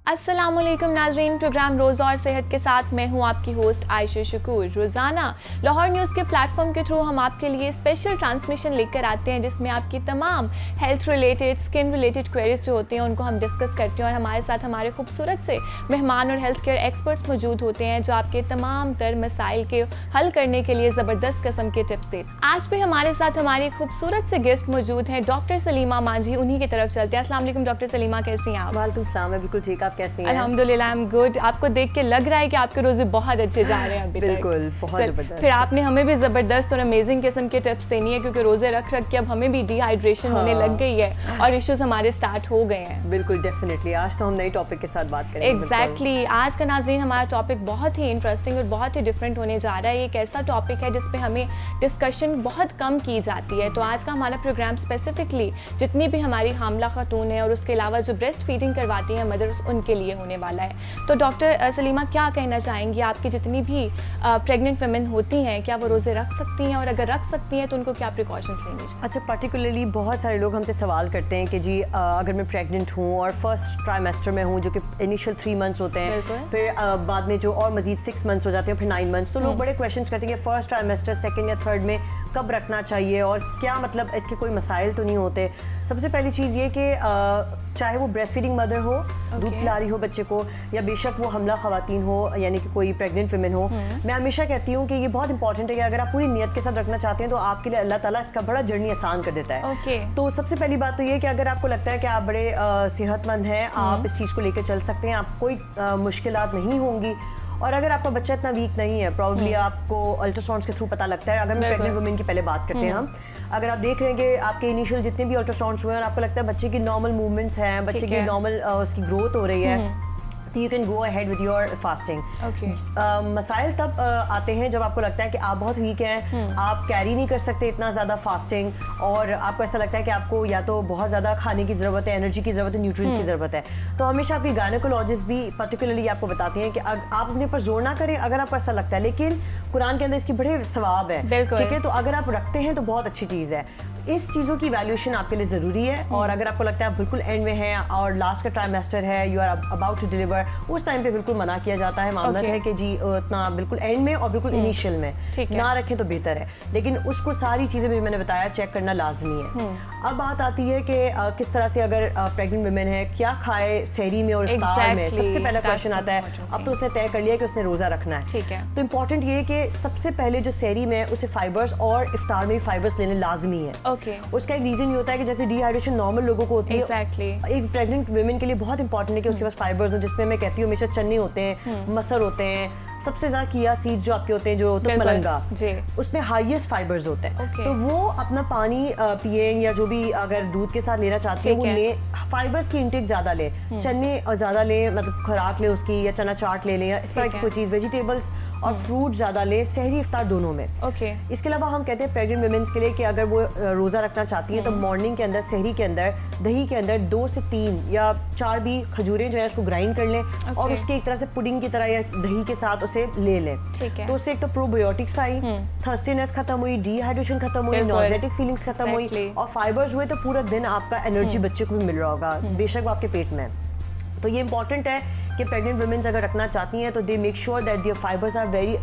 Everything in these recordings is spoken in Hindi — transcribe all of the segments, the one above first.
अस्सलामुअलैकुम नाजरीन, प्रोग्राम रोज़ और सेहत के साथ मैं हूं आपकी होस्ट आयशा शकूर। रोज़ाना लाहौर न्यूज़ के प्लेटफॉर्म के थ्रू हम आपके लिए स्पेशल ट्रांसमिशन लेकर आते हैं जिसमें आपकी तमाम health related, skin related queries जो होते हैं उनको हम डिस्कस करते हैं और हमारे साथ हमारे खूबसूरत से मेहमान और हेल्थ केयर एक्सपर्ट्स मौजूद होते हैं जो आपके तमाम तर मसाइल के हल करने के लिए ज़बरदस्त किस्म के टिप्स देते हैं। आज भी हमारे साथ हमारी खूबसूरत से गेस्ट मौजूद हैं डॉक्टर सलीमा मांझी। उन्हीं की तरफ चलते हैं। अस्सलाम वालेकुम डॉक्टर सलीमा, कैसी हैं आप? वालेकुम सलाम, मैं बिल्कुल ठीक, आप कैसी हैं? अल्हम्दुलिल्लाह, आई एम गुड। आपको देख के लग रहा है कि आपके रोजे बहुत अच्छे जा रहे हैं अभी तक। बिल्कुल, बहुत ज़बरदस्त। फिर आपने हमें भी ज़बरदस्त और अमेजिंग किस्म के टिप्स देनी है क्योंकि रोजे रख रख के अब हमें भी डिहाइड्रेशन होने लग गई है और इश्यूज हमारे स्टार्ट हो गए हैं। बिल्कुल, डेफिनेटली आज तो हम नई टॉपिक के साथ बात करेंगे। एग्जैक्टली आज का नाज़रीन हमारा टॉपिक बहुत ही इंटरेस्टिंग और बहुत ही डिफरेंट होने जा रहा है। ये एक ऐसा टॉपिक है जिसपे हमें डिस्कशन बहुत कम की जाती है। तो आज का हमारा प्रोग्राम स्पेसिफिकली जितनी भी हमारी हामला खातून है और उसके अलावा जो ब्रेस्ट फीडिंग करवाती हैं मदर्स, उनके लिए होने वाला है। तो डॉक्टर सलीमा, क्या कहना चाहेंगी, आपकी जितनी भी प्रेग्नेंट वुमेन होती हैं क्या वो रोज़े रख सकती हैं और अगर रख सकती हैं तो उनको क्या प्रिकॉशंस लेनी चाहिए? अच्छा, पर्टिकुलरली बहुत सारे लोग हमसे सवाल करते हैं कि जी अगर मैं प्रेग्नेंट हूँ और फर्स्ट ट्राइमेस्टर में हूँ जो कि इनिशियल 3 मंथ्स होते हैं, फिर बाद में जो और मजीद 6 मंथ्स हो जाते हैं, फिर 9 मंथ्स, तो लोग बड़े क्वेश्चन करते हैं कि फर्स्ट ट्राइमेस्टर, सेकेंड या थर्ड में कब रखना चाहिए और क्या मतलब इसके कोई मसाइल तो नहीं होते। सबसे पहली चीज़ ये कि चाहे वो ब्रेस्ट फीडिंग मदर हो, दूध पिला रही हो बच्चे को, या बेशक वो हमला खवातीन हो यानी कि कोई प्रेग्नेंट वुमेन हो, मैं हमेशा कहती हूँ कि ये बहुत इंपॉर्टेंट है कि अगर आप पूरी नियत के साथ रखना चाहते हैं तो आपके लिए अल्लाह ताला इसका बड़ा जर्नी आसान कर देता है। तो सबसे पहली बात तो ये कि अगर आपको लगता है कि आप बड़े सेहतमंद हैं, आप इस चीज़ को लेकर चल सकते हैं, आप कोई मुश्किलात नहीं होंगी। और अगर आपका बच्चा इतना वीक नहीं है, प्रॉब्ली आपको अल्ट्रासाउंड्स के थ्रू पता लगता है। अगर हम प्रेग्नेंट वुमेन की पहले बात करते हैं, हम अगर आप देख रहे हैं कि आपके इनिशियल जितने भी अल्ट्रासाउंड्स हुए हैं और आपको लगता है बच्चे की नॉर्मल मूवमेंट्स हैं, बच्चे की नॉर्मल उसकी ग्रोथ हो रही है, तो you can go ahead with your fasting. मसाइल तब आते हैं जब आपको लगता है कि आप बहुत वीक हैं, आप कैरी नहीं कर सकते इतना ज़्यादा फास्टिंग, और आपको ऐसा लगता है कि आपको या तो बहुत ज़्यादा खाने की ज़रूरत है, एनर्जी की ज़रूरत है, न्यूट्रिएंट्स की ज़रूरत है। तो हमेशा आपकी गायनेकोलॉजिस्ट भी पर्टिकुलरली आपको बताती हैं कि आप अपने ऊपर जोर ना करें अगर आपको ऐसा लगता है, लेकिन कुरान के अंदर इसकी बड़े सवाब है, ठीक है? तो अगर आप रखते हैं तो बहुत अच्छी चीज़ है। इस चीज़ों की वैल्यूएशन आपके लिए ज़रूरी है। और अगर आपको लगता है आप बिल्कुल एंड में हैं और लास्ट का ट्राइमेस्टर है, you are about to deliver, उस टाइम पे बिल्कुल मना किया जाता है। मामला है कि जी इतना बिल्कुल एंड में और बिल्कुल इनिशियल में ना रखें तो बेहतर है, लेकिन उसको सारी चीज़ें भी मैंने बताया चेक करना लाजमी है। अब बात आती है कि किस तरह से अगर प्रेग्नेंट वुमेन है क्या खाए सहरी में और इफ्तार में। सबसे पहला क्वेश्चन आता है, अब तो उसने तय कर लिया कि उसने रोज़ा रखना है, ठीक है, तो इंपॉर्टेंट ये कि सबसे पहले जो सहरी में उसे फाइबर्स और इफ्तार में भी फाइबर्स लेने लाजमी है। उसका एक रीजन ये होता है कि जैसे डिहाइड्रेशन नॉर्मल लोगों को होती है, एक प्रेग्नेंट वुमेन के लिए बहुत इंपॉर्टेंट है कि उसके पास फाइबर्स हो, जिसमें मैं कहती हूँ हमेशा चने होते हैं, मसर होते हैं, सबसे ज्यादा किया सीड्स जो आपके होते हैं, जो तुकमलंगा, उसमें हाईएस्ट फाइबर्स होते हैं। तो वो अपना पानी पिए या जो भी अगर दूध के साथ लेना चाहते हैं वो ले, फाइबर्स की इंटेक ज्यादा ले, चने ज्यादा ले, मतलब खुराक ले उसकी, या चना चाट ले लें या इस तरह की कोई चीज, वेजिटेबल्स और फ्रूट ज्यादा ले, सहरी इफ्तार दोनों में। इसके अलावा हम कहते हैं प्रेग्नेंट वुमेन्स के लिए कि अगर वो रोजा रखना चाहती है तो मॉर्निंग के अंदर, सहरी के अंदर, दही के अंदर 2 से 3 या 4 भी खजूरें जो है उसको ग्राइंड कर लें और उसके एक तरह से पुडिंग की तरह या दही के साथ उसे ले लें। तो उससे एक तो प्रोबायोटिक्स आई, थर्स्टीनेस खत्म हुई, डिहाइड्रेशन खत्म हुई, नॉजेटिक फीलिंग्स खत्म हुई और फाइबर्स हुए तो पूरा दिन आपका एनर्जी बच्चे को भी मिल रहा होगा, बेशक वो आपके पेट में। तो ये इंपॉर्टेंट है कि प्रेग्नेंट वुमेन्स अगर रखना चाहती हैं तो they make sure that their fibres are very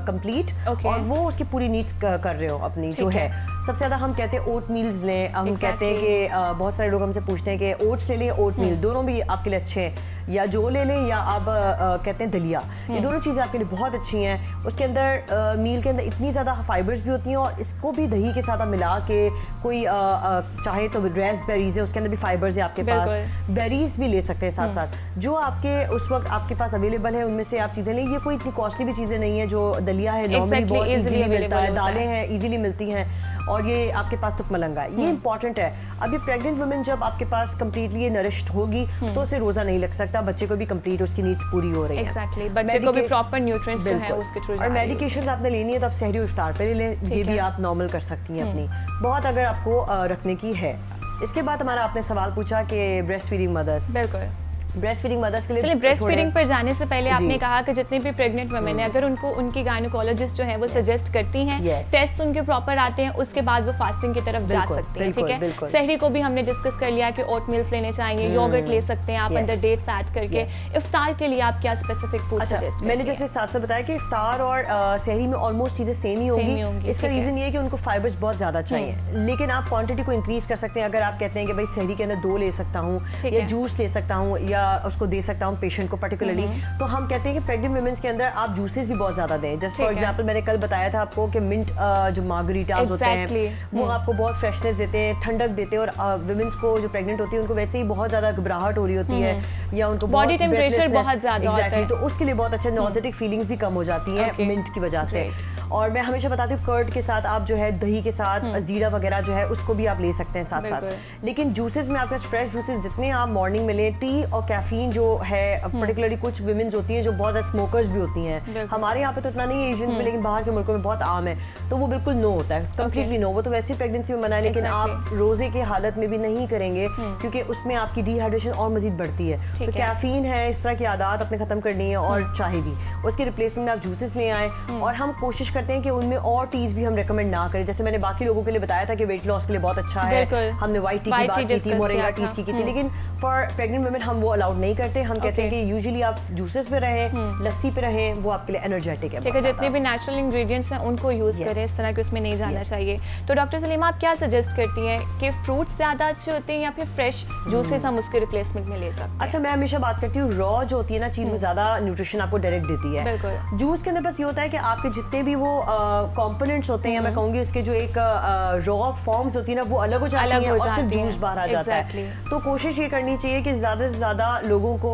complete और वो उसकी पूरी नीड्स कर रहे हो अपनी जो है। सबसे ज़्यादा हम कहते हैं ओट मील्स लें, हम कहते हैं कि बहुत सारे लोग हमसे पूछते हैं कि ओट्स ले लें, ओट मील, दोनों भी आपके लिए अच्छे हैं, या जो ले लें या आप कहते हैं दलिया, ये दोनों चीज़ें आपके लिए बहुत अच्छी हैं। उसके अंदर मील के अंदर इतनी ज़्यादा फाइबर्स भी होती हैं और इसको भी दही के साथ आप मिला के कोई चाहे तो रेस्पबेरीज है, उसके अंदर भी फाइबर्स है आपके पास, बेरीज भी ले सकते हैं साथ साथ, जो आपके उस वक्त आपके पास अवेलेबल है उनमें से आप चीज़ें लें। ये कोई इतनी कॉस्टली भी चीज़ें नहीं है, जो दलिया है नॉर्मली बहुत इजीली मिलता है, दालें हैं इजीली मिलती हैं, और ये आपके पास तुकमलंगा है, ये इंपॉर्टेंट है। अभी प्रेग्नेंट वुमेन जब आपके पास कंप्लीटली नरिश्ड होगी तो उसे रोजा नहीं लग सकता, बच्चे को भी कंप्लीट उसकी नीड्स पूरी हो रही है। एग्जैक्टली, बच्चे को भी प्रॉपर न्यूट्रिएंट्स जो है उसके थ्रू। और मेडिकेशंस आपने लेनी है तो आप सहरी और इफ्तार पे ले लें, ये भी आप नॉर्मल कर सकती हैं अपनी, बहुत अगर आपको रखने की है। इसके बाद हमारा आपने सवाल पूछा कि ब्रेस्ट फीडिंग मदर्स, बिल्कुल ब्रेस्ट फीडिंग मदर्स के लिए चलिए ब्रेस्ट फीडिंग पर जाने से पहले आपने कहा कि जितने भी प्रेग्नेंट वुमेन है अगर उनको उनकी गायनेकोलॉजिस्ट जो है वो सजेस्ट करती हैं, टेस्ट उनके प्रॉपर आते हैं, उसके बाद वो फास्टिंग की तरफ जा सकते हैं, ठीक है। सहरी को भी हमने डिस्कस कर लिया कि ओट मिल्स लेने चाहिए, योगर्ट ले सकते हैं आप अंदर डेट्स ऐड करके। इफ्तार के लिए आप क्या स्पेसिफिक फूड सजेस्ट करते हैं? मैंने जैसे साथ बताया कि इफ्तार और सहरी में ऑलमोस्ट चीजें सेम ही होंगी। इसका रीजन ये है कि उनको फाइबर्स बहुत ज्यादा चाहिए, लेकिन आप क्वांटिटी को इंक्रीज कर सकते हैं। अगर आप कहते हैं कि भाई सहरी के अंदर 2 ले सकता हूँ या जूस ले सकता हूँ या उसको दे सकता हूँ पेशेंट को पर्टिकुलरली, तो हम कहते हैं कि प्रेग्नेंट वुमेन्स के अंदर आप जूसेस भी बहुत ज्यादा दें। जस्ट फॉर एग्जांपल मैंने कल बताया था आपको कि मिंट जो मार्गरीटास होते हैं वो आपको बहुत फ्रेशनेस देते हैं, ठंडक देते हैं, और वुमेन्स को जो प्रेग्नेंट होती है उनको वैसे ही बहुत ज्यादा घबराहट हो रही होती है या उनको बॉडी टेम्परेचर बहुत ज्यादा होता है, तो उसके लिए बहुत अच्छा नॉजेटिक फीलिंग्स भी कम हो जाती है मिंट की वजह से। और मैं हमेशा बताती हूँ कर्ड के साथ आप जो है दही के साथ जीरा वगैरह जो है उसको भी आप ले सकते हैं साथ साथ। लेकिन जूसेस में आपके फ्रेश जूसेस जितने आप मॉर्निंग में लें, टी और कैफीन जो है पर्टिकुलरली कुछ वुमेन्स होती हैं जो बहुत ज़्यादा स्मोकर्स भी होती हैं, हमारे यहाँ पे तो इतना नहीं है एशियंस में, लेकिन बाहर के मुल्कों में बहुत आम है, तो वो बिल्कुल नो होता है, कम्प्लीटली नो। वो तो वैसे ही प्रेगनेंसी में मना है, लेकिन आप रोजे के हालत में भी नहीं करेंगे क्योंकि उसमें आपकी डिहाइड्रेशन और मजीद बढ़ती है। तो कैफीन है, इस तरह की आदत अपने खत्म करनी है, और चाय भी उसके रिप्लेसमेंट में आप जूसेस ले आए। और हम कोशिश करते हैं कि उनमें और टीज भी हम रेकमेंड ना करें। जैसे मैंने बाकी लोगों के लिए बताया था कि वेट लॉस के लिए बहुत अच्छा है, हमने व्हाइट टी की बात की थी, मोरिंगा टीज की थी, लेकिन फॉर प्रेग्नेंट वुमेन हम वो अलाउड नहीं करते। हम कहते हैं कि यूजुअली आप जूसेस पे रहें, लस्सी पे रहें, वो आपके लिए एनर्जेटिक है। ठीक है, जितने भी नेचुरल इंग्रेडिएंट्स हैं उनको यूज करें, इस तरह के उसमें नहीं जाना चाहिए। तो डॉक्टर सलीमा आप क्या सजेस्ट करती हैं कि फ्रूट्स ज्यादा अच्छे होते हैं या फिर फ्रेश जूसेस हम उसके रिप्लेसमेंट में ले सकते हैं? अच्छा, मैं हमेशा बात करती हूँ रॉ जो होती है ना चीज, वो ज्यादा न्यूट्रिशन आपको डायरेक्ट देती है। जूस के अंदर बस ये होता है कि आपके जितने भी वो कंपोनेंट्स होते हैं, मैं कहूँगी इसके जो एक रॉ फॉर्म्स होती है ना वो अलग हो जाती है और सिर्फ जूस बाहर आ जाता है। तो कोशिश ये करनी चाहिए कि ज्यादा से ज्यादा लोगों को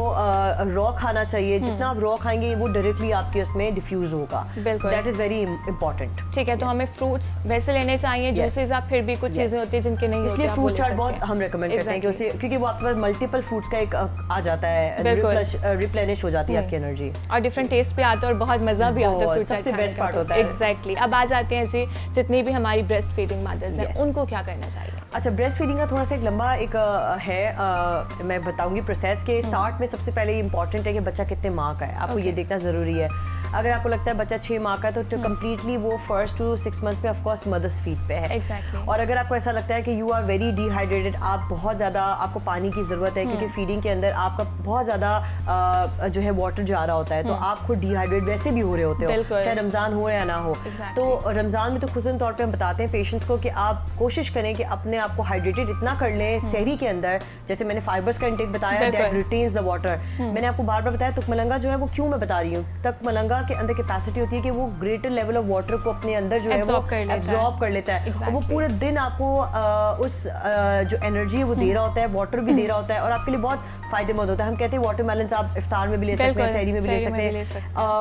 रॉ खाना चाहिए। जितना आप रॉ खाएंगे वो डायरेक्टली आपके उसमें डिफ्यूज होगा। That is very important. ठीक है, तो हमें फ्रूट्स वैसे लेने चाहिए, जूसेस आप फिर भी कुछ चीजें होती है जिनके नहीं होते, इसलिए फ्रूट चाट बहुत हम रेकमेंड करते हैं कि उसे, क्योंकि वो आपके पास मल्टीपल फ्रूट्स का एक आ जाता है, रिप्लेनिश हो जाती है आपकी एनर्जी, और डिफरेंट टेस्ट भी आता है और बहुत मजा भी आता है फ्रूट चाट। सबसे बेस्ट पार्ट होता है। एग्जैक्टली। अब आ जाते हैं जी जितनी भी हमारी ब्रेस्ट फीडिंग मदर्स हैं उनको क्या करना चाहिए? अच्छा, ब्रेस्ट फीडिंग का थोड़ा सा एक लंबा एक है, मैं बताऊंगी प्रोसेस के। स्टार्ट में सबसे पहले इंपॉर्टेंट है कि बच्चा कितने माह का है, आपको ये देखना जरूरी है। अगर आपको लगता है बच्चा 6 माह का है तो कम्प्लीटली वो फर्स्ट टू 6 मंथ्स में ऑफकोर्स मदर्स फीड पे है। और अगर आपको ऐसा लगता है कि यू आर वेरी डिहाइड्रेटेड, आप बहुत ज़्यादा आपको पानी की ज़रूरत है क्योंकि फीडिंग के अंदर आपका बहुत ज़्यादा जो है वाटर जा रहा होता है, तो आप खुद डिहाइड्रेट वैसे भी हो रहे होते हो, चाहे रमज़ान हो या ना हो। तो रमज़ान में तो खुसूसन तौर पर हम बताते हैं पेशेंट्स को कि आप कोशिश करें कि अपने आप को हाइड्रेटेड इतना कर लें सहरी के अंदर। जैसे मैंने फाइबर्स का इंटेक बताया, दैट रिटेन्स द वाटर। मैंने आपको बार बार बताया तुकमलंगा जो है वो क्यों मैं बता रही हूँ, तुकमलंगा के अंदर कैपेसिटी होती है कि वो ग्रेटर लेवल ऑफ वाटर को अपने अंदर जो है वो एब्जॉर्ब कर लेता है, और वो पूरे दिन आपको उस जो एनर्जी है वो दे रहा होता है, वाटर भी दे रहा होता है, और आपके लिए बहुत फायदेमंद होता है। हम कहते हैं वाटरमेलन आप इफ्तार में भी ले सकते हैं, सहरी में भी ले सकते हैं।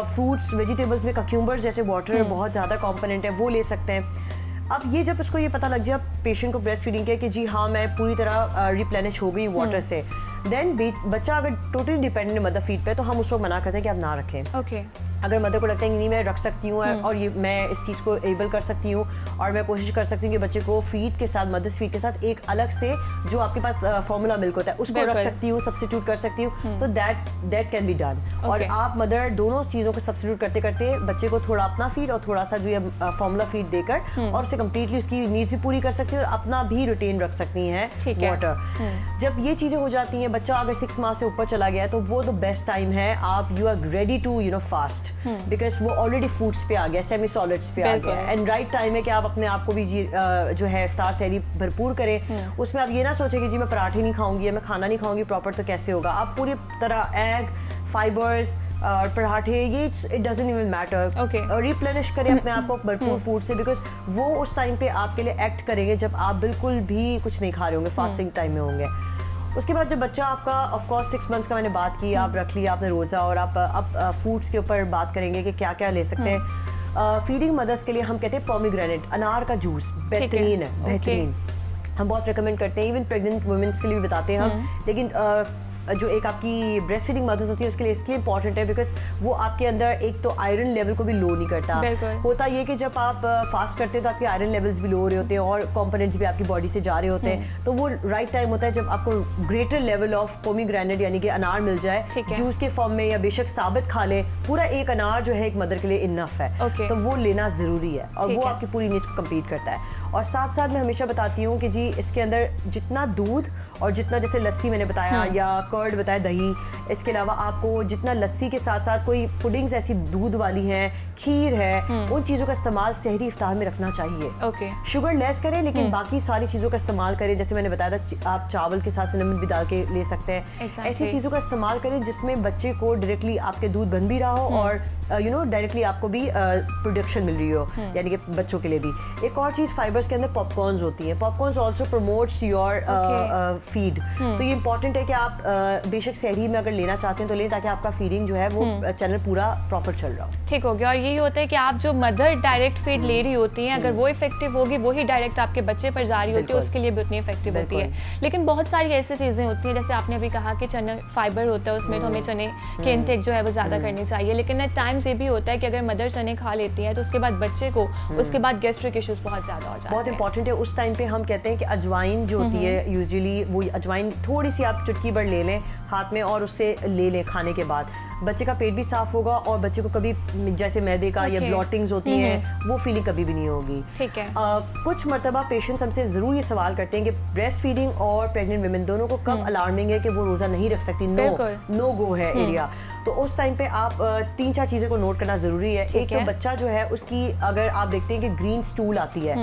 फ्रूट्स वेजिटेबल्स में कक्यूम्बर्स जैसे वाटर बहुत ज़्यादा कॉम्पोनेंट है वो ले सकते हैं। अब ये जब उसको ये पता लग जाए पेशेंट को ब्रेस्ट फीडिंग के कि जी हाँ मैं पूरी तरह रिप्लेनिश हो गई वाटर से, देन बच्चा अगर टोटली डिपेंडेंट है मदर फीड पे, तो हम उसको मना करते हैं कि आप ना रखें। अगर मदर को लगता है कि नहीं मैं रख सकती हूँ और ये मैं इस चीज़ को एबल कर सकती हूँ और मैं कोशिश कर सकती हूँ कि बच्चे को फीड के साथ, मदर्स फीड के साथ एक अलग से जो आपके पास फॉर्मूला मिल्क होता है उसको रख सकती हूँ, सब्स्टिट्यूट कर सकती हूँ, तो दैट कैन बी डन। और आप मदर दोनों चीज़ों को सब्स्टिट्यूट करते करते बच्चे को थोड़ा अपना फीड और थोड़ा सा जो ये फॉर्मूला फीड देकर और उसे कम्प्लीटली उसकी नीड्स भी पूरी कर सकती है और अपना भी रिटेन रख सकती हैं वाटर। जब ये चीज़ें हो जाती हैं, बच्चा अगर 6 माह से ऊपर चला गया तो वो द बेस्ट टाइम है, आप you are ready to fast, because वो ऑलरेडी फूड्स पे आ गया, सेमी सॉलिड्स पे आ गया, एंड राइट टाइम है कि आप अपने आप को भी जो है इफ्तार सहरी भरपूर करें। उसमें आप ये ना सोचें कि जी मैं पराठे नहीं खाऊंगी या मैं खाना नहीं खाऊंगी प्रॉपर, तो कैसे होगा। आप पूरी तरह एग, फाइबर्स और पराठे, ये it doesn't even matter, replenish करें अपने आप को भरपूर फूड से, बिकॉज वो उस टाइम पे आपके लिए एक्ट करेंगे जब आप बिल्कुल भी कुछ नहीं खा रहे होंगे, फास्टिंग टाइम में होंगे। उसके बाद जब बच्चा आपका ऑफ कोर्स 6 मंथ्स का मैंने बात की, आप रख लिया आपने रोज़ा, और आप अब फूड्स के ऊपर बात करेंगे कि क्या क्या ले सकते हैं। फीडिंग मदर्स के लिए हम कहते हैं पोमीग्रेनेट, अनार का जूस बेहतरीन है, बेहतरीन। हम बहुत रिकमेंड करते हैं, इवन प्रेग्नेंट वुमेन्स के लिए भी बताते हैं हम, लेकिन जो एक आपकी ब्रेस्ट फीडिंग मदर्स होती है उसके लिए इसलिए इंपॉर्टेंट है बिकॉज वो आपके अंदर एक तो आयरन लेवल को भी लो नहीं करता। होता ये कि जब आप फास्ट करते हैं तो आपके आयरन लेवल्स भी लो हो रहे होते हैं और कंपोनेंट्स भी आपकी बॉडी से जा रहे होते हैं, तो वो राइट टाइम होता है जब आपको ग्रेटर लेवल ऑफ पोमीग्रेनेट यानी कि अनार मिल जाए जूस के फॉर्म में, या बेशक साबित खा लें, पूरा एक अनार जो है एक मदर के लिए इनफ है। तो वो लेना जरूरी है और वो आपकी पूरी नीड्स को कंप्लीट करता है। और साथ साथ मैं हमेशा बताती हूँ कि जी इसके अंदर जितना दूध और जितना जैसे लस्सी मैंने बताया या कर्ड बताया, दही, इसके अलावा आपको जितना लस्सी के साथ साथ कोई पुडिंग्स ऐसी दूध वाली हैं, खीर है, उन चीज़ों का इस्तेमाल सहरी इफ्तार में रखना चाहिए। शुगर लेस करें लेकिन बाकी सारी चीज़ों का इस्तेमाल करें। जैसे मैंने बताया था आप चावल के साथ सिनेमन भी डाल के ले सकते हैं। ऐसी चीज़ों का इस्तेमाल करें जिसमें बच्चे को डायरेक्टली आपके दूध बन भी रहा हो और डायरेक्टली आपको भी प्रोडक्शन मिल रही हो, यानी कि बच्चों के लिए भी। एक और चीज़ फाइबर्स के अंदर पॉपकॉर्न्स होती हैं। Popcorns also promotes your feed, तो ये इंपॉर्टेंट है कि आप बेशक सहरी में अगर लेना चाहते हैं तो लें ताकि आपका फीडिंग जो है वो चैनल पूरा प्रॉपर चल रहा हो। ठीक हो गया। और यही होता है कि आप जो मदर डायरेक्ट फीड ले रही होती हैं, अगर वो इफेक्टिव होगी, वही डायरेक्ट आपके बच्चे पर जा रही होती है, उसके लिए भी उतनी इफेक्टिव होती है। लेकिन बहुत सारी ऐसी चीज़ें होती हैं, जैसे आपने अभी कहा कि चने फाइबर होता है उसमें, तो हमें चने के इंटेक जो है वो ज़्यादा करनी चाहिए। लेकिन एट टाइम्स ये भी होता है कि अगर मदर चने खा लेती है तो उसके बाद बच्चे को उसके बाद गैस्ट्रिक इश्यूज बहुत ज़्यादा हो जाते हैं। बहुत इंपॉर्टेंट है उस टाइम पे हम कहते हैं कि अजवाइन जो होती है, यूजुअली वो अजवाइन थोड़ी सी आप चुटकी भर ले लें हाथ में और उससे ले लें खाने के बाद, बच्चे का पेट भी साफ होगा और बच्चे को कभी जैसे मैदे का या ब्लॉटिंग्स होती हैं वो फीलिंग कभी भी नहीं होगी। ठीक है। कुछ मर्तबा पेशेंट्स हमसे ज़रूर ये सवाल करते हैं कि ब्रेस्ट फीडिंग और प्रेग्नेंट वुमेन दोनों को कब अलार्मिंग है कि वो रोज़ा नहीं रख सकती, नो गो है एरिया। तो उस टाइम पे आप 3-4 चीज़ों को नोट करना ज़रूरी है। एक तो बच्चा जो है उसकी अगर आप देखते हैं कि ग्रीन स्टूल आती है,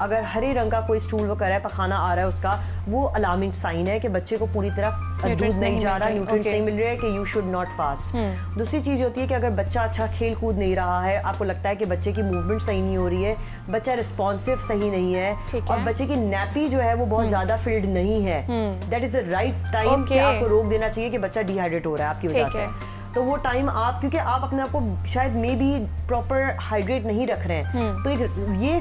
अगर हरे रंग का कोई स्टूल वो कर रहा है, पखाना आ रहा है उसका, वो अलार्मिंग साइन है कि बच्चे को पूरी तरह दूध नहीं जा रहा, न्यूट्रिएंट्स नहीं मिल रहे हैं, कि यू शुड नॉट फास्ट। दूसरी चीज़ होती है कि अगर बच्चा अच्छा खेल कूद नहीं रहा है, आपको लगता है कि बच्चे की मूवमेंट सही नहीं हो रही है, बच्चा रिस्पॉन्सिव सही नहीं है और बच्चे की नैपी जो है वो बहुत ज़्यादा फिल्ड नहीं है, that is the right time कि आपको रोक देना चाहिए कि बच्चा डिहाइड्रेट हो रहा है आपकी वजह से। तो वो टाइम आप, क्योंकि आप अपने आप को शायद मे बी प्रॉपर हाइड्रेट नहीं रख रहे हैं, तो एक ये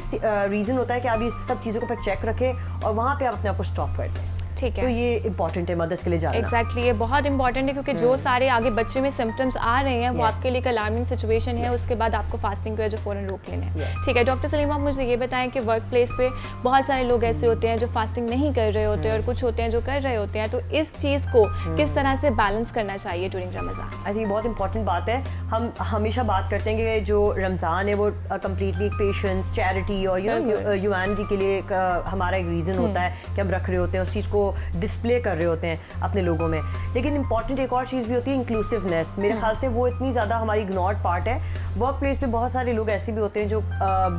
रीज़न होता है कि आप ये सब चीज़ों को पर चेक रखें और वहाँ पे आप अपने आप को स्टॉप कर दें। ठीक है। तो ये इंपॉर्टेंट है मदर्स के लिए जानना। एग्जैक्टली ये बहुत इंपॉर्टेंट है क्योंकि जो सारे आगे बच्चे में सिम्टम्स आ रहे हैं वो आपके लिए एक अलार्मिंग सिचुएशन है। उसके बाद आपको फास्टिंग को जो फौरन रोक लेना है। ठीक है डॉक्टर सलीमा, मुझे ये बताएं कि वर्क प्लेस पे बहुत सारे लोग ऐसे होते हैं जो फास्टिंग नहीं कर रहे होते हैं और कुछ होते हैं जो कर रहे होते हैं, तो इस चीज़ को किस तरह से बैलेंस करना चाहिए ड्यूरिंग रमज़ान? आई थिंक बहुत इंपॉर्टेंट बात है। हम हमेशा बात करते हैं कि जो रमज़ान है वो कम्प्लीटली पेशेंस, चैरिटी और ह्यूमैनिटी के लिए हमारा एक रीज़न होता है कि हम रख रहे होते हैं, उस चीज़ को डिस्प्ले कर रहे होते हैं अपने लोगों में। लेकिन इंपॉर्टेंट एक और चीज़ भी होती है इंक्लूसिवनेस। मेरे ख्याल से वो इतनी ज़्यादा हमारी इग्नोर्ड पार्ट है। वर्क प्लेस पे बहुत सारे लोग ऐसे भी होते हैं जो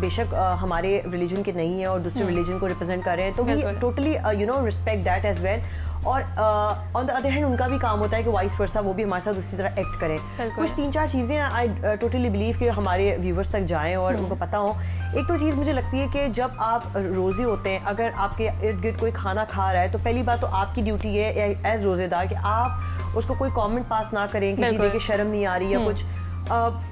बेशक हमारे रिलीजन के नहीं है और दूसरे रिलीजन को रिप्रेजेंट कर रहे हैं, तो we totally respect that as well. और ऑन द अदर हैंड उनका भी काम होता है कि वाइस वर्सा वो भी हमारे साथ उसी तरह एक्ट करें। कुछ 3-4 चीज़ें आई टोटली बिलीव कि हमारे व्यूवर्स तक जाएं और उनको पता हो। एक तो चीज़ मुझे लगती है कि जब आप रोज़े होते हैं, अगर आपके इर्द गिर्द कोई खाना खा रहा है तो पहली बात तो आपकी ड्यूटी है एज रोज़ेदार कि आप उसको कोई कमेंट पास ना करें कि जी देखिए शर्म नहीं आ रही या कुछ,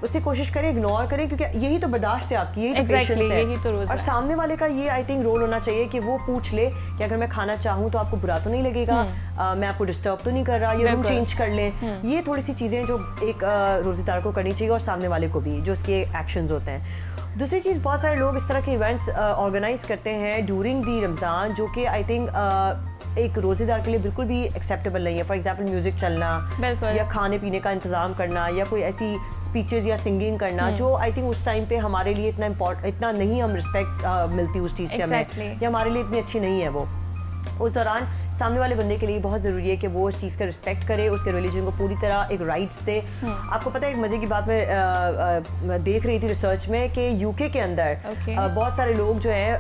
उसे कोशिश करें इग्नोर करें, क्योंकि यही तो बर्दाश्त है आपकी, यही तो पेशेंस है। यही तो और सामने वाले का ये आई थिंक रोल होना चाहिए कि वो पूछ ले कि अगर मैं खाना चाहूँ तो आपको बुरा तो नहीं लगेगा, मैं आपको डिस्टर्ब तो नहीं कर रहा, ये रूम चेंज कर लें। ये थोड़ी सी चीज़ें जो एक रोज़ेदार को करनी चाहिए और सामने वाले को भी, जो उसके एक्शंस होते हैं। दूसरी चीज़, बहुत सारे लोग इस तरह के इवेंट्स ऑर्गेनाइज करते हैं ड्यूरिंग दी रमज़ान जो कि आई थिंक एक रोज़ेदार के लिए बिल्कुल भी एक्सेप्टेबल नहीं है। फॉर एग्जांपल म्यूज़िक चलना या खाने पीने का इंतज़ाम करना या कोई ऐसी स्पीचेस या सिंगिंग करना जो आई थिंक उस टाइम पे हमारे लिए इतना नहीं हम रिस्पेक्ट मिलती उस चीज़ से हमें, या हमारे लिए इतनी अच्छी नहीं है वो। उस दौरान सामने वाले बंदे के लिए बहुत ज़रूरी है कि वो उस चीज़ का रिस्पेक्ट करे, उसके रिलीजन को पूरी तरह एक राइट्स दे। आपको पता है एक मज़े की बात मैं देख रही थी रिसर्च में कि यूके के अंदर बहुत सारे लोग जो हैं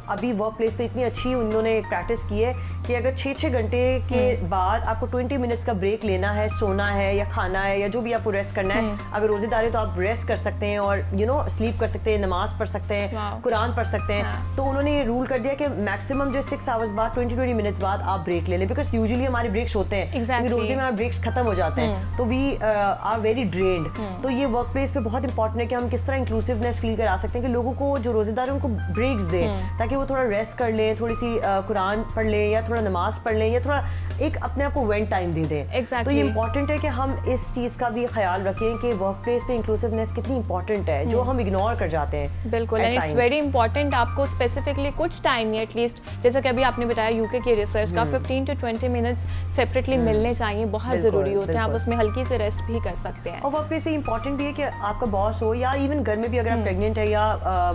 अभी वर्क प्लेस पे इतनी अच्छी उन्होंने प्रैक्टिस की है कि अगर 6-6 घंटे के बाद आपको 20 मिनट्स का ब्रेक लेना है, सोना है या खाना है या जो भी आपको रेस्ट करना है, अगर रोज़ेदार है तो आप रेस्ट कर सकते हैं और स्लीप कर सकते हैं, नमाज पढ़ सकते हैं, कुरान पढ़ सकते हैं। तो उन्होंने ये रूल कर दिया कि मैक्सिमम जो 6 आवर्स बाद 20 मिनट्स बाद आप ब्रेक ले लें, बिकॉज यूजुअली हमारे ब्रेक्स होते हैं, क्योंकि रोजे में हमारे ब्रेक्स खत्म हो जाते हैं, तो वी आर वेरी ड्रेन्ड। तो ये वर्क प्लेस पे बहुत इंपॉर्टेंट है कि हम किस तरह इंक्लूसिवनेस फील करा सकते हैं कि लोगों को जो रोजेदार है उनको ब्रेक्स दें, ताकि वो थोड़ा रेस्ट कर लें, थोड़ी सी कुरान पढ़ लें या थोड़ा नमाज पढ़ लें या थोड़ा एक अपने आप को वेंट टाइम दे दें। तो ये इंपॉर्टेंट है कि हम इस चीज़ का भी ख्याल रखें कि वर्क प्लेस पे इंक्लूसिवनेस कितनी इंपॉर्टेंट है, जो हम इग्नोर कर जाते हैं। बिल्कुल, एंड इट्स वेरी इंपॉर्टेंट आपको स्पेसिफिकली कुछ टाइम एटलीस्ट, जैसा कि अभी आपने बताया यूके की रिसर्च का 15 to 20 मिनट्स सेपरेटली मिलने चाहिए, बहुत ज़रूरी होते हैं, आप उसमें हल्की से रेस्ट भी कर सकते हैं। और वर्क प्लेस पे इंपॉर्टेंट भी है कि आपका बॉस हो या इवन घर में भी अगर आप प्रेग्नेंट है या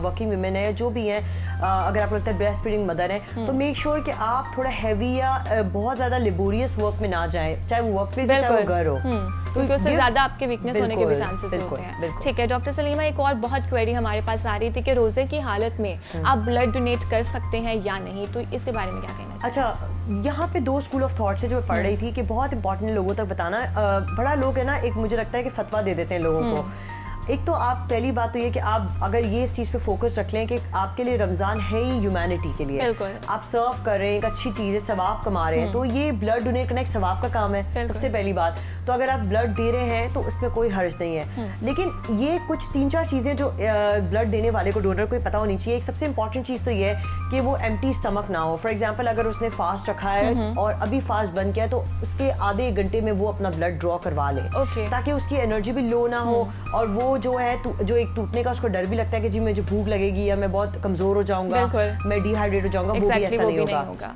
वर्किंग वुमेन है, जो भी है, अगर आपको लगता है ब्रेस्ट फीडिंग मदर है, तो मेक श्योर कि आप थोड़ा हैवी या बहुत ज़्यादा लेबोरियस वर्क में ना जाए, चाहे वो वर्क प्लेस चाहे वो घर हो, क्योंकि उससे ज़्यादा आपके वीकनेस होने के भी चांसेस होते हैं। ठीक है डॉक्टर सलीमा, एक और बहुत क्वेरी हमारे पास आ रही थी कि रोजे की हालत में आप ब्लड डोनेट कर सकते हैं या नहीं, तो इसके बारे में क्या कहना चाहिए? अच्छा, यहाँ पे 2 स्कूल ऑफ थॉट से जो मैं पढ़ रही थी कि बहुत इंपॉर्टेंट लोगों तक बताना। बड़ा लोग है ना, एक मुझे लगता है कि फतवा दे देते हैं लोगों को। एक तो आप पहली बात तो ये कि आप अगर ये इस चीज़ पे फोकस रख लें कि आपके लिए रमज़ान है ही ह्यूमैनिटी के लिए, आप सर्व कर रहे हैं, एक अच्छी चीज़ है, सवाब कमा रहे हैं, तो ये ब्लड डोनेट करना एक सवाब का काम है सबसे पहली बात। तो अगर आप ब्लड दे रहे हैं तो उसमें कोई हर्ज नहीं है, लेकिन ये कुछ 3-4 चीज़ें जो ब्लड देने वाले को, डोनर को पता होनी चाहिए। एक सबसे इंपॉर्टेंट चीज़ तो ये है कि वो एम्प्टी स्टमक ना हो। फॉर एग्जाम्पल, अगर उसने फास्ट रखा है और अभी फास्ट बंद किया है, तो उसके आधे 1 घंटे में वो अपना ब्लड ड्रॉ करवा ले, ताकि उसकी एनर्जी भी लो ना हो, और वो जो है जो एक टूटने का उसको डर भी लगता है कि जी मुझे भूख लगेगी या मैं बहुत कमजोर हो जाऊंगा, मैं डिहाइड्रेट हो जाऊंगा, वो भी ऐसा नहीं होगा।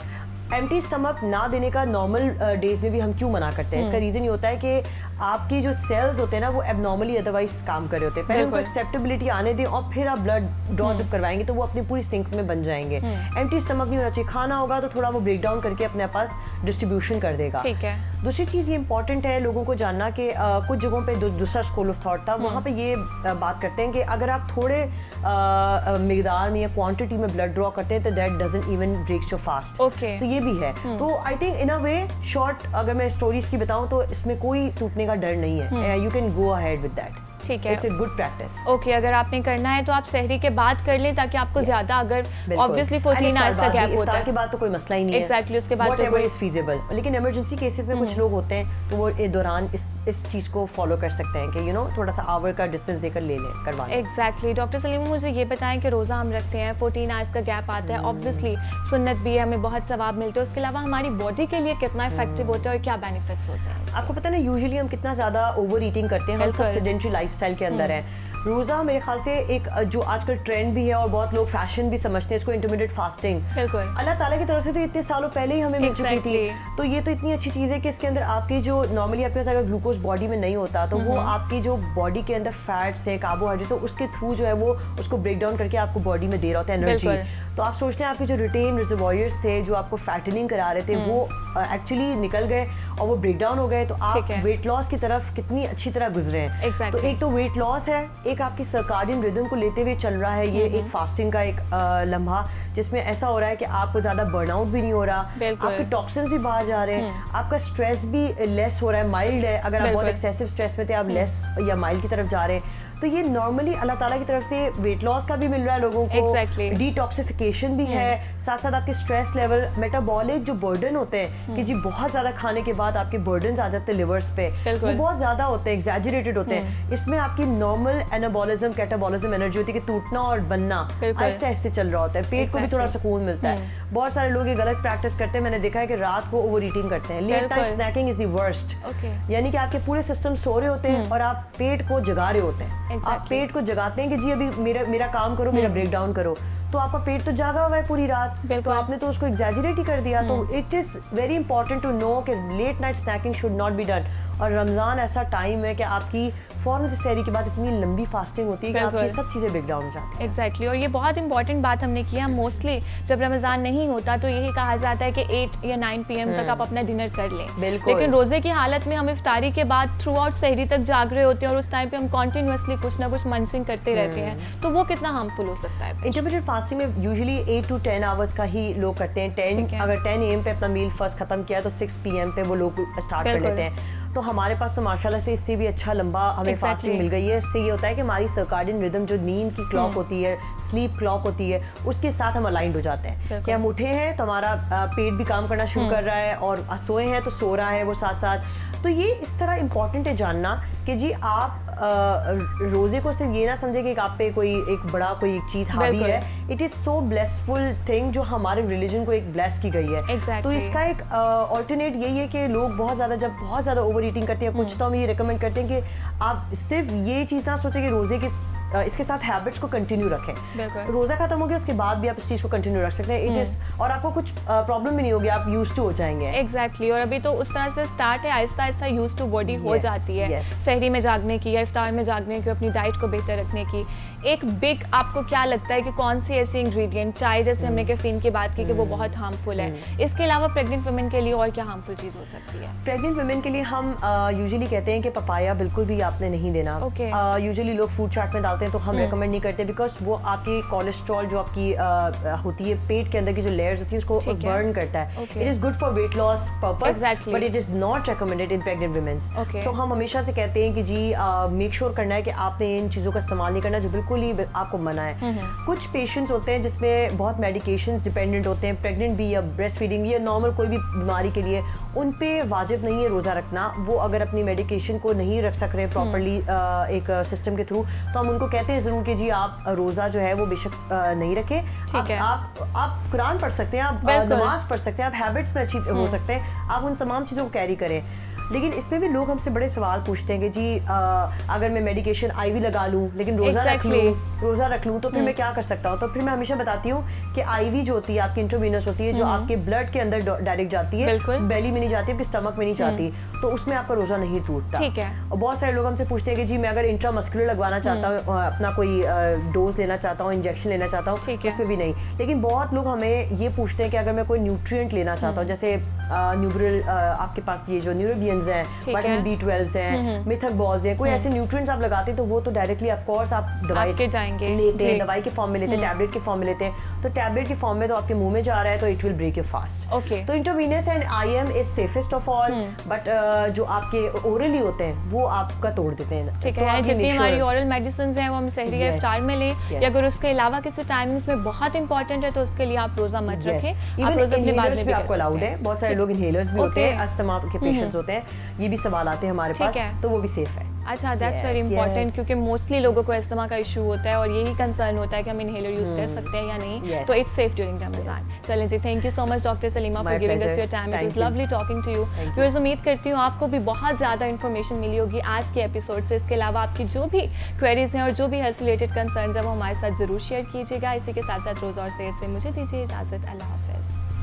एम्प्टी स्टमक ना देने का नॉर्मल डेज में भी हम क्यों मना करते हैं? इसका रीज़न ये होता है कि आपकी जो सेल्स होते हैं ना, वो एबनॉर्मली अदरवाइज काम कर रहे होते हैं। पहले उनको एक्सेप्टेबिलिटी आने दें और फिर आप ब्लड ड्रॉ जब करवाएंगे तो वो अपनी पूरी सिंक में बन जाएंगे। एम्प्टी स्टमक नहीं होना चाहिए। खाना होगा तो थोड़ा वो ब्रेक डाउन करके अपने पास डिस्ट्रीब्यूशन कर देगा। ठीक है। दूसरी चीज़ ये इंपॉर्टेंट है लोगों को जानना कि कुछ जगहों पे दूसरा स्कूल ऑफ थॉट था, वहाँ पे ये बात करते हैं कि अगर आप थोड़े मिकदार में या क्वांटिटी में ब्लड ड्रॉ करते हैं तो that doesn't even breaks your fast. तो ये भी है। तो I think in a way short अगर मैं स्टोरीज की बताऊं तो इसमें कोई टूटने का डर नहीं है। You can go ahead with that. ठीक है, it's a good practice. Okay, अगर आपने करना है तो आप सहरी के बाद कर लें, ताकि आपको ज्यादा, अगर ऑब्वियसली 14 आवर्स का गैप होता है, इफ्तार के बाद तो कोई मसला ही नहीं है। एग्जैक्टली, उसके बाद व्हाटएवर इज फीजिबल। लेकिन इमरजेंसी केसेस में कुछ लोग होते हैं तो वो दौरान इस चीज को फॉलो कर सकते हैं कि थोड़ा सा आवर का डिस्टेंस देकर ले लें, करवा लें। एग्जैक्टली। डॉक्टर सलीमा, मुझे ये बताएं कि रोजा हम रखते हैं, 14 आवर्स का गैप आता है, ऑब्वियसली सुन्नत भी है, हमें बहुत सवाब मिलते हैं, उसके अलावा हमारी बॉडी के लिए कितना इफेक्टिव होता है और क्या बेनिफिट्स होते हैं? आपको पता है ना, यूजुअली हम कितना ज्यादा ओवर ईटिंग करते हैं, हम सब सेडेंटरी लाइफस्टाइल के अंदर हैं। रोज़ा मेरे ख्याल से एक जो आजकल ट्रेंड भी है और बहुत लोग फैशन भी समझते हैं इसको, इंटरमीडिएट फास्टिंग। अल्लाह ताला की तरफ से तो इतने सालों पहले ही हमें मिल चुकी थी। तो ये तो इतनी अच्छी चीज़ है कि इसके अंदर आपकी जो नॉर्मली आपके पास अगर ग्लूकोज बॉडी में नहीं होता तो वो आपकी जो बॉडी के अंदर फैट्स है, कार्बोहाइड्रेट्स है, उसके थ्रू जो है वो उसको ब्रेक डाउन करके आपको बॉडी में दे रहा होता है एनर्जी। तो आप सोचते हैं आपके जो रिटेन रिजर्वॉयर्स थे जो आपको फैटनिंग करा रहे थे वो एक्चुअली निकल गए और वो ब्रेक डाउन हो गए, तो आप वेट लॉस की तरफ कितनी अच्छी तरह गुजरे हैं। तो एक तो वेट लॉस है, एक आपकी सर्काडियन रिदम को लेते हुए चल रहा है ये एक फास्टिंग का एक लम्हा, जिसमें ऐसा हो रहा है कि आपको ज्यादा बर्नआउट भी नहीं हो रहा, आपके टॉक्सिन्स भी बाहर जा रहे हैं, आपका स्ट्रेस भी लेस हो रहा है, माइल्ड है। अगर आप बहुत एक्सेसिव स्ट्रेस में थे आप लेस या माइल्ड की तरफ जा रहे हैं। तो ये नॉर्मली अल्लाह ताला की तरफ से वेट लॉस का भी मिल रहा है लोगों को, डिटॉक्सिफिकेशन भी है, साथ साथ आपके स्ट्रेस लेवल, मेटाबॉलिक जो बर्डन होते हैं कि जी बहुत ज़्यादा खाने के बाद आपके बर्डन आ जाते हैं लिवर्स पे, वो बहुत ज़्यादा होते हैं, एग्जैजरेटेड होते हैं। इसमें आपकी नॉर्मल एनाबॉलिज्म कैटाबॉलिज्म एनर्जी होती है कि टूटना और बनना आहिस्ते आहिस्ते चल रहा होता है, पेट को भी थोड़ा सुकून मिलता है। बहुत सारे लोग ये गलत प्रैक्टिस करते हैं, मैंने देखा है कि रात को ओवर ईटिंग करते हैं। Late night snacking is the worst, यानी कि आपके पूरे सिस्टम सो रहे होते हैं और आप पेट को जगा रहे होते हैं। आप पेट को जगाते हैं कि जी अभी मेरा काम करो, मेरा ब्रेक डाउन करो, तो आपका पेट तो जागा हुआ है पूरी रात, तो आपने तो उसको एग्जैजरेट ही कर दिया। तो it is very important to know कि late night snacking should not be done. और रमज़ान ऐसा टाइम है कि आपकी फौरन से सहरी के बाद इतनी लंबी फास्टिंग होती है कि आपकी सब चीज़ें ब्रेक डाउन हो जाती हैं। एग्जैक्टली। और ये बहुत इंपॉर्टेंट बात हमने किया, मोस्टली जब रमज़ान नहीं होता तो यही कहा जाता है कि 8 या 9 PM तक आप अपना डिनर कर लें, लेकिन रोज़े की हालत में हम इफ्तारी के बाद थ्रू आउट सहरी तक जाग रहे होते हैं और उस टाइम पे हम कॉन्टिन्यूसली कुछ ना कुछ मंचिंग करते रहते हैं, तो वो कितना हार्मफुल हो सकता है? इंटरमीडिएट फास्टिंग में यूजुअली 8 to 10 आवर्स का ही लोग करते हैं। अगर 10 AM पे अपना मील फर्स्ट खत्म किया तो 6 PM पे वो लोग स्टार्ट कर लेते हैं। तो हमारे पास तो माशाल्लाह से इससे भी अच्छा लंबा हमें फास्टिंग मिल गई है। इससे ये होता है कि हमारी सर्काडियन रिदम जो नींद की क्लॉक होती है, स्लीप क्लॉक होती है, उसके साथ हम अलाइंड हो जाते हैं कि हम उठे हैं तो हमारा पेट भी काम करना शुरू कर रहा है और सोए हैं तो सो रहा है वो साथ साथ। तो ये इस तरह इम्पॉर्टेंट है जानना कि जी आप रोजे को सिर्फ ये ना समझे कि आप पे कोई एक बड़ा कोई चीज हावी है। It is so blessful thing जो हमारे रिलीजन को एक ब्लेस की गई है। तो इसका एक ऑल्टरनेट यही है कि लोग बहुत ज़्यादा ओवर ईटिंग करते हैं। कुछ तो हम ये रिकमेंड करते हैं कि आप सिर्फ ये चीज़ ना सोचें कि रोजे के इसके साथ हैबिट्स को कंटिन्यू रखें। रोजा खत्म हो गया उसके बाद भी आप इस चीज को कंटिन्यू रख सकते हैं। इट इज और आपको कुछ प्रॉब्लम भी नहीं होगी, आप यूज्ड टू हो जाएंगे। एग्जैक्टली और अभी तो उस तरह से स्टार्ट है, Aahista Aahista used to body हो जाती है। सहरी में जागने की या इफ्तार में जागने की, अपनी डाइट को बेहतर रखने की। एक बिग आपको क्या लगता है कि कौन सी ऐसी इंग्रेडिएंट, चाय जैसे हमने कैफीन की बात की कि वो बहुत हार्मफुल है, इसके अलावा प्रेग्नेंट वुमेन के लिए और क्या हार्मफुल चीज हो सकती है? प्रेग्नेंट वुमेन के लिए हम यूजुअली कहते हैं कि पपाया बिल्कुल भी आपने नहीं देना। यूजुअली लोग फूड चार्ट में डालते हैं तो हम रेकमेंड नहीं करते, बिकॉज वो आपकी कोलेस्ट्रॉल जो आपकी होती है पेट के अंदर की जो लेयर्स होती है उसको बर्न करता है। It is good for weight loss purpose but it is not recommended in pregnant women's. तो हम हमेशा से कहते हैं कि जी मेक श्योर करना है कि आपने इन चीज़ों का इस्तेमाल नहीं करना जो बिल्कुल ही आपको मना है। कुछ पेशेंट्स होते हैं जिसमें बहुत मेडिकेशंस डिपेंडेंट होते हैं, प्रेग्नेंट भी या ब्रेस्ट फीडिंग भी या नॉर्मल कोई भी बीमारी के लिए, उन पे वाजिब नहीं है रोज़ा रखना। वो अगर अपनी मेडिकेशन को नहीं रख सक रहे प्रॉपरली एक सिस्टम के थ्रू तो हम उनको कहते हैं ज़रूर कि जी आप रोज़ा जो है वो बेशक नहीं रखें। आप कुरान पढ़ सकते हैं, आप नमाज पढ़ सकते हैं, आप हैबिट्स में अच्छी हो सकते हैं, आप उन तमाम चीज़ों को कैरी करें। लेकिन इसमें भी लोग हमसे बड़े सवाल पूछते हैं कि जी अगर मैं मेडिकेशन आईवी लगा लूं लेकिन रोज़ा रख लूं तो फिर मैं क्या कर सकता हूं? तो फिर मैं हमेशा बताती हूँ कि आईवी जो होती है आपकी इंट्रावीनस होती है जो आपके ब्लड के अंदर डायरेक्ट जाती है, बेली में नहीं जाती, आपके स्टमक में नहीं जाती, तो उसमें आपका रोज़ा नहीं टूटता। ठीक है। और बहुत सारे लोग हमसे पूछते हैं कि जी मैं अगर इंट्रामस्कुलर लगवाना चाहता हूँ, अपना कोई डोज लेना चाहता हूँ, इंजेक्शन लेना चाहता हूँ, इसमें भी नहीं। लेकिन बहुत लोग हमें ये पूछते हैं कि अगर मैं कोई न्यूट्रिएंट लेना चाहता हूँ, जैसे न्यूब्रिल आपके पास ये जो न्यूरोबियंस हैं, विटामिन B12 हैं, मिथक बॉल्स हैं, कोई ऐसे न्यूट्रिएंट्स आप लगाते हैं तो वो तो डायरेक्टली ऑफ कोर्स आप दवाई लेते हैं, दवाई के फॉर्म में लेते हैं, टैबलेट के फॉर्म में लेते हैं। तो टैबलेट के फॉर्म में तो आपके मुंह में जा रहा है तो it will break your fast. तो intravenous and IM is safest of all, but जो आपके ओरली होते हैं वो आपका तोड़ देते हैं। ठीक है, जितनी हमारी ओरल मेडिसिन हैं वो हम सहरी या इफ्तार में लें, या अगर उसके अलावा किसी टाइमिंग्स में बहुत इंपॉर्टेंट है तो उसके लिए आप रोजा मत रखें। आप रोजा अपने बाद में भी आपको अलाउड है। बहुत सारे लोग इनहेलर्स भी होते हैं, अस्थमा के पेशेंट्स होते हैं, ये भी सवाल आते हैं हमारे पास, तो वो भी सेफ है। अच्छा, दैट्स वेरी इंपॉर्टेंट, क्योंकि मोस्टली लोगों को अस्थमा का इशू होता है और यही कंसर्न होता है कि हम इनहेलर यूज कर सकते हैं या नहीं। तो इट्स सेफ ड्यूरिंग रमजान। चलें जी, thank you so much doctor Salima for giving us your time. It was lovely talking to you. Viewers, उम्मीद करती हूँ आपको भी बहुत ज़्यादा इन्फॉर्मेशन मिली होगी आज के एपिसोड से। इसके अलावा आपकी जो भी क्वेरीज हैं और जो भी हेल्थ रिलेटेड कंसर्न है वो हमारे साथ जरूर शेयर कीजिएगा। इसी के साथ साथ रोज़ा और सेहत से मुझे दीजिए इजाज़त। अल्लाह हाफ़िज़।